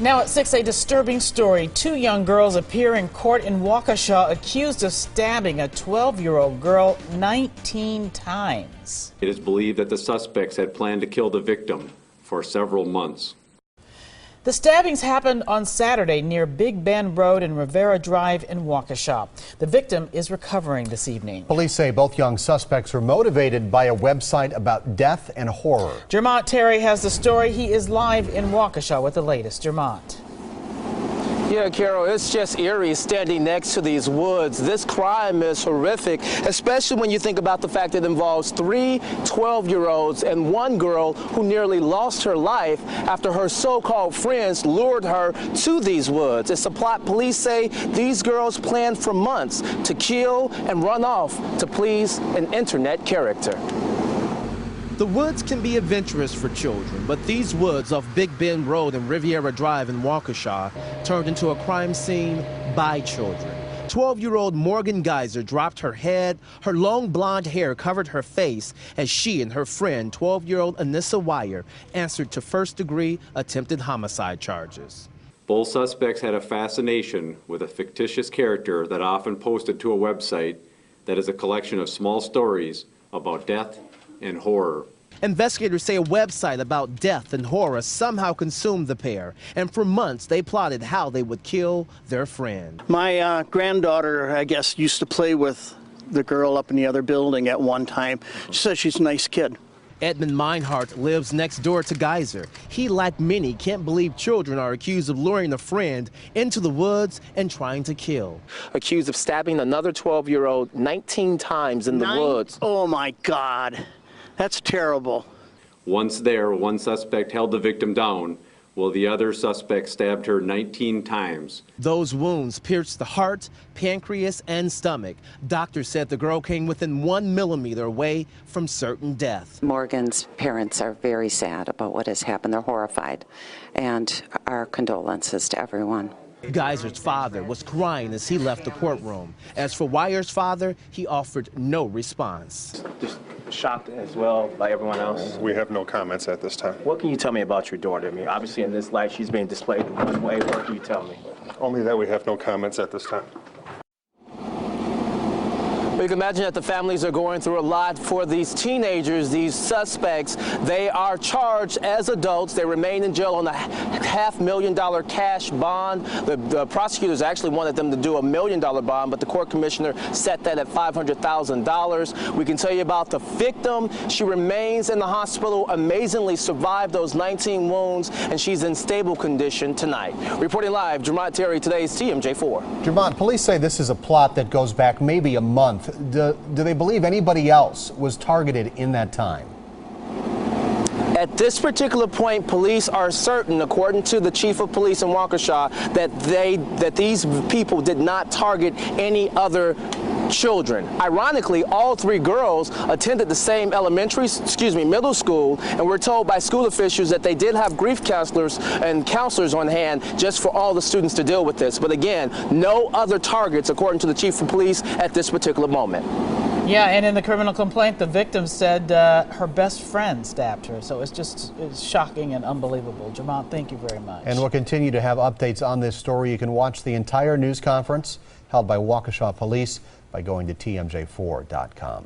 Now at 6, a disturbing story. 2 young girls appear in court in Waukesha accused of stabbing a 12-year-old girl 19 times. It is believed that the suspects had planned to kill the victim for several months. The stabbings happened on Saturday near Big Bend Road and Rivera Drive in Waukesha. The victim is recovering this evening. Police say both young suspects were motivated by a website about death and horror. Jermont Terry has the story. He is live in Waukesha with the latest. Jermont. Yeah, Carol, it's just eerie standing next to these woods. This crime is horrific, especially when you think about the fact that it involves 3 12-year-olds and 1 girl who nearly lost her life after her so-called friends lured her to these woods. It's a plot police say these girls planned for months to kill and run off to please an internet character. The woods can be adventurous for children, but these woods off Big Bend Road and Riviera Drive in Waukesha turned into a crime scene by children. 12-year-old Morgan Geyser dropped her head. Her long blonde hair covered her face as she and her friend, 12-year-old Anissa Wire, answered to first-degree attempted homicide charges. Both suspects had a fascination with a fictitious character that often posted to a website that is a collection of small stories about death and horror. Investigators say a website about death and horror somehow consumed the pair, and for months they plotted how they would kill their friend. My granddaughter, I guess, used to play with the girl up in the other building at one time. She says she's a nice kid. Edmund Meinhardt lives next door to Geyser. He, like many, can't believe children are accused of luring a friend into the woods and trying to kill. Accused of stabbing another 12-year-old 19 times in the woods. Oh, my God. That's terrible. Once there, one suspect held the victim down, while the other suspect stabbed her 19 times. Those wounds pierced the heart, pancreas, and stomach. Doctors said the girl came within 1 millimeter away from certain death. Morgan's parents are very sad about what has happened. They're horrified, and our condolences to everyone. Geyser's father was crying as he left the courtroom. As for Wire's father, he offered no response. Just shocked as well by everyone else. We have no comments at this time. What can you tell me about your daughter? I mean, obviously in this light she's being displayed in one way. What can you tell me? Only that we have no comments at this time. You can imagine that the families are going through a lot for these teenagers, these suspects. They are charged as adults. They remain in jail on a $500,000 cash bond. The prosecutors actually wanted them to do $1 million bond, but the court commissioner set that at $500,000. We can tell you about the victim. She remains in the hospital, amazingly survived those 19 wounds, and she's in stable condition tonight. Reporting live, Jermont Terry, today's TMJ4. Jermont, police say this is a plot that goes back maybe a month. Do they believe anybody else was targeted in that time? At this particular point, police are certain, according to the chief of police in Waukesha, that these people did not target any other children. Ironically, all 3 girls attended the same middle school, and we're told by school officials that they did have grief counselors and counselors on hand just for all the students to deal with this. But again, no other targets, according to the chief of police, at this particular moment. Yeah, and in the criminal complaint, the victim said her best friend stabbed her. So it's shocking and unbelievable. Jermont, thank you very much. And we'll continue to have updates on this story. You can watch the entire news conference held by Waukesha Police by going to TMJ4.com.